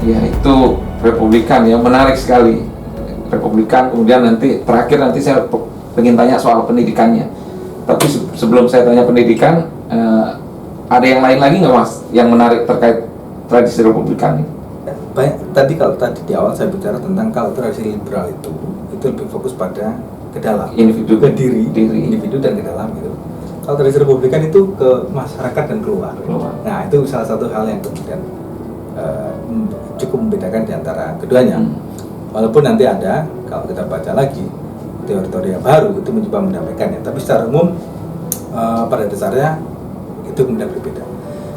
Ya itu Republikan ya, menarik sekali. Republikan, kemudian terakhir saya pengen tanya soal pendidikannya. Tapi sebelum saya tanya pendidikan, ada yang lain lagi nggak Mas yang menarik terkait tradisi Republikan ini? Kalau tadi di awal saya bicara tentang kalau tradisi liberal itu lebih fokus pada ke dalam, individu, ke diri, individu dan ke dalam gitu. Kalau tradisi Republikan itu ke masyarakat dan keluar. Nah itu salah satu hal yang kemudian cukup membedakan di antara keduanya. Walaupun nanti ada, kalau kita baca lagi teori-teori yang baru itu mencoba mendamaikannya, tapi secara umum pada dasarnya itu kemudian berbeda.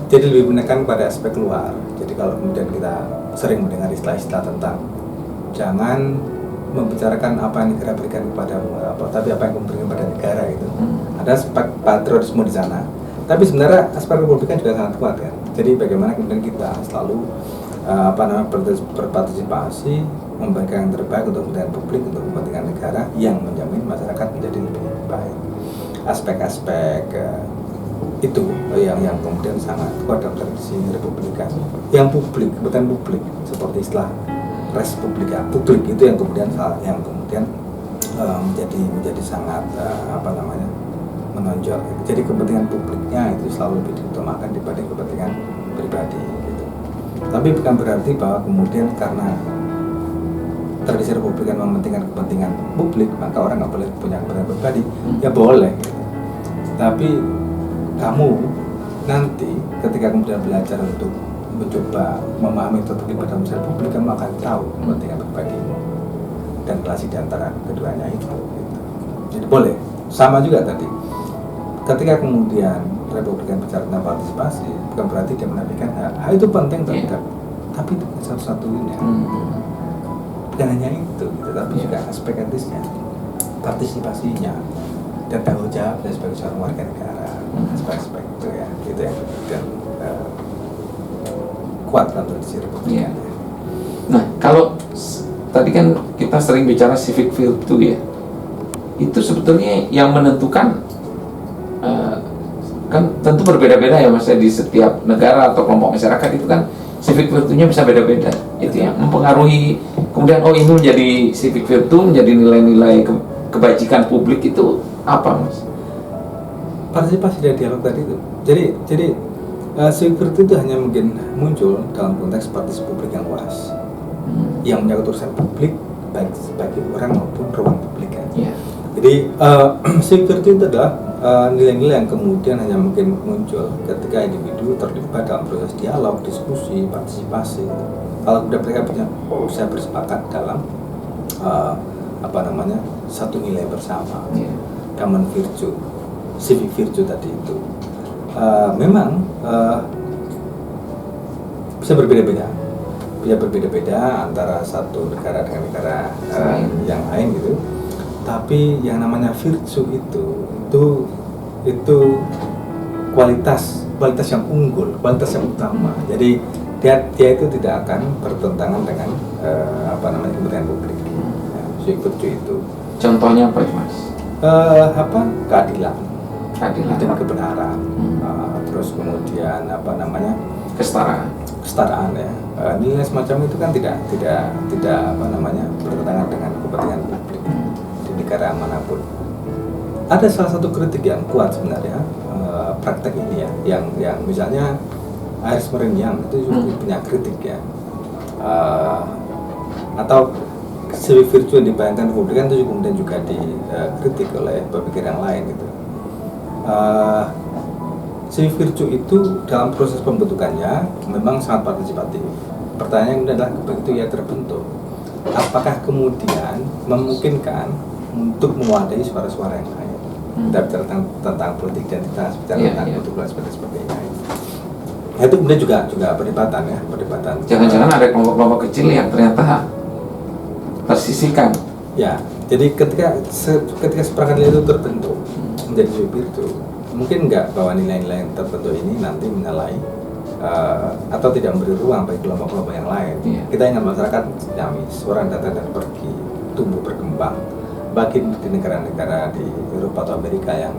Jadi lebih menekan pada aspek luar. Jadi kalau kemudian kita sering mendengar istilah-istilah tentang jangan membicarakan apa yang negara berikan kepadamu, tapi apa yang kamu berikan pada negara itu. Ada aspek patriotisme di sana. Tapi sebenarnya aspek Republikan juga sangat kuat kan. Jadi bagaimana kemudian kita selalu berpartisipasi, memberikan yang terbaik untuk kepentingan publik, untuk kepentingan negara yang menjamin masyarakat menjadi lebih baik. Aspek-aspek itu yang kemudian sangat kuat dalam tradisi Republikan. Yang publik, kepentingan publik seperti istilah res publica, publik itu yang kemudian menjadi sangat menonjol. Jadi kepentingan publiknya itu selalu lebih diutamakan dibanding kepentingan pribadi gitu. Tapi bukan berarti bahwa kemudian karena tradisi Republikan mementingkan kepentingan publik maka orang nggak boleh punya kepentingan pribadi. Ya boleh gitu. Tapi kamu nanti ketika kemudian belajar untuk mencoba memahami atau terlibat dalam urusan publik, kamu akan tahu kepentingan pribadimu dan relasi di antara keduanya itu gitu. Jadi boleh. Sama juga tadi ketika kemudian Republikan bicara tentang partisipasi, bukan berarti dia menafikan hak itu penting terhadap, tapi itu satu-satunya. Bukan hanya itu gitu, tapi juga aspek etisnya, partisipasinya, dan tanggung jawabnya sebagai seorang warga negara. Aspek-aspek itu ya, gitu ya, dan kuat dalam tradisi Republikan. Nah, kalau tadi kan kita sering bicara civic virtue ya, itu sebetulnya yang menentukan kan tentu berbeda-beda ya Mas, di setiap negara atau kelompok masyarakat itu kan civic virtue-nya bisa beda-beda. Itu yang mempengaruhi kemudian ini menjadi civic virtue, menjadi nilai-nilai kebajikan publik itu apa Mas? Partisipasi dan dialog tadi itu. Jadi civic virtue itu hanya mungkin muncul dalam konteks partisipasi publik yang luas, yang menyangkut urusan publik baik sebagai orang maupun ruang publik kan. Jadi civic virtue itu adalah nilai-nilai yang kemudian hanya mungkin muncul ketika individu terlibat dalam proses dialog, diskusi, partisipasi. Kalau sudah mereka punya, saya bersepakat dalam satu nilai bersama, common virtue, civic virtue tadi itu. Memang bisa berbeda-beda antara satu negara dengan negara yang lain gitu. Tapi yang namanya virtue itu kualitas yang unggul, kualitas yang utama. Jadi dia itu tidak akan bertentangan dengan kepentingan publik. Virtue itu. Contohnya apa Mas? Keadilan dan kebenaran. Terus kemudian kesetaraan ya. Nilai semacam itu kan tidak bertentangan dengan kepentingan publik di negara manapun. Ada salah satu kritik yang kuat sebenarnya praktek ini ya, yang misalnya Aris Merinyang itu juga punya kritik ya, atau civic virtue yang dibayangkan Republikan itu kemudian juga dikritik oleh pemikir yang lain gitu. Civic virtue itu dalam proses pembentukannya memang sangat partisipatif. Pertanyaannya adalah begitu ia terbentuk, apakah kemudian memungkinkan untuk mewadahi suara-suara yang lain? Kita bicara tentang politik identitas, bicara tentang kultur dan sebagainya. Itu kemudian juga perdebatan. Jangan-jangan ada kelompok-kelompok kecil yang ternyata tersisihkan. Ya, jadi ketika seperangkat nilai itu terbentuk menjadi civic virtue, mungkin nggak bahwa nilai-nilai yang terbentuk ini nanti menyalahi atau tidak memberi ruang bagi kelompok-kelompok yang lain. Kita ingat masyarakat dinamis, orang datang dan pergi, tumbuh berkembang. Bagi di negara-negara di Eropa atau Amerika yang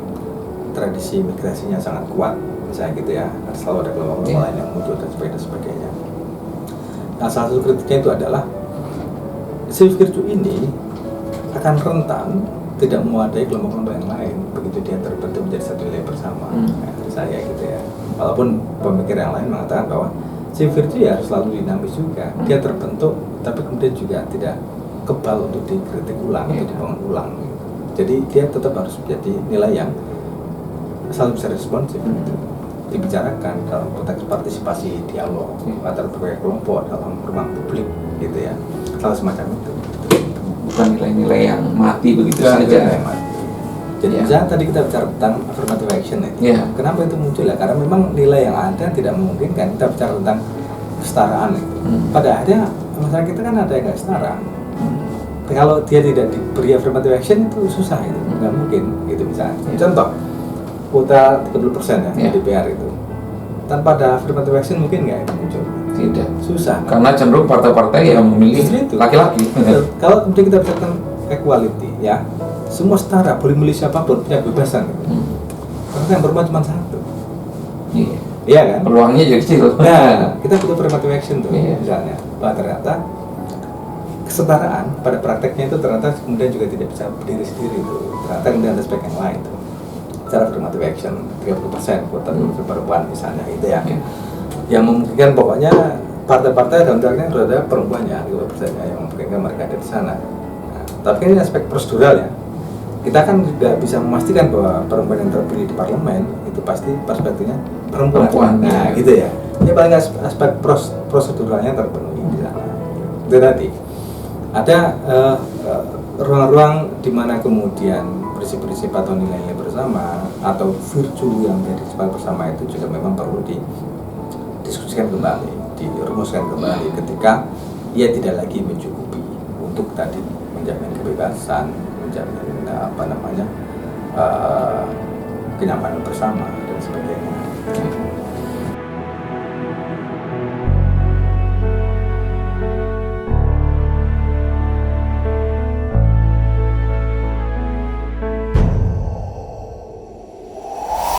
tradisi migrasinya sangat kuat, misalnya gitu ya, selalu ada kelompok lain yang muncul dan sebagainya. Nah, salah satu kritiknya itu adalah si virtue ini akan rentan tidak mewadai kelompok-kelompok yang lain begitu dia terbentuk menjadi satu nilai bersama. Dari saya gitu ya. Walaupun pemikir yang lain mengatakan bahwa si virtue ya harus selalu dinamis juga. Dia terbentuk tapi kemudian juga tidak kebal untuk dikritik ulang atau dibangun ulang gitu. Jadi dia tetap harus menjadi nilai yang selalu bisa responsif gitu. Dibicarakan dalam konteks partisipasi dialog antara berbagai kelompok dalam ruang publik gitu ya. Hal semacam itu. Bukan nilai-nilai yang mati begitu Bukan saja. nilai yang mati. Jadi misalnya tadi kita bicara tentang affirmative action itu. Kenapa itu muncul ya? Karena memang nilai yang ada tidak memungkinkan kita bicara tentang kesetaraan itu. Pada akhirnya masyarakat kita kan ada yang nggak setara. Kalau dia tidak diberi affirmative action itu susah itu, nggak mungkin gitu misalnya. Contoh, kuota 30% ya di DPR itu. Tanpa ada affirmative action mungkin nggak itu muncul? Tidak. Susah. Karena cenderung partai-partai yang memilih laki-laki. Kalau kemudian kita bicara tentang equality ya, semua setara, boleh milih siapapun, punya kebebasan gitu. Karena yang perempuan cuma satu. Iya kan? Peluangnya jadi kecil. Nah, kita butuh affirmative action tuh misalnya. Bahwa ternyata kesetaraan pada prakteknya itu ternyata kemudian juga tidak bisa berdiri sendiri itu. Ternyata kemudian ada aspek yang lain tuh. Cara affirmative action 30% kuota perempuan misalnya itu ya. Yang memungkinkan pokoknya partai-partai dalam dalamnya harus ada perempuannya 30% yang memungkinkan mereka ada di sana. Nah, tapi ini aspek prosedural ya. Kita kan juga bisa memastikan bahwa perempuan yang terpilih di parlemen itu pasti perspektifnya perempuan. Nah, gitu ya. Ini paling aspek proseduralnya terpenuhi di sana. Itu tadi. Ada ruang-ruang di mana kemudian prinsip-prinsip atau nilai-nilai bersama atau virtue yang menjadi sifat bersama itu juga memang perlu didiskusikan kembali, dirumuskan kembali ketika ia tidak lagi mencukupi untuk tadi menjamin kebebasan, menjamin kenyamanan bersama dan sebagainya.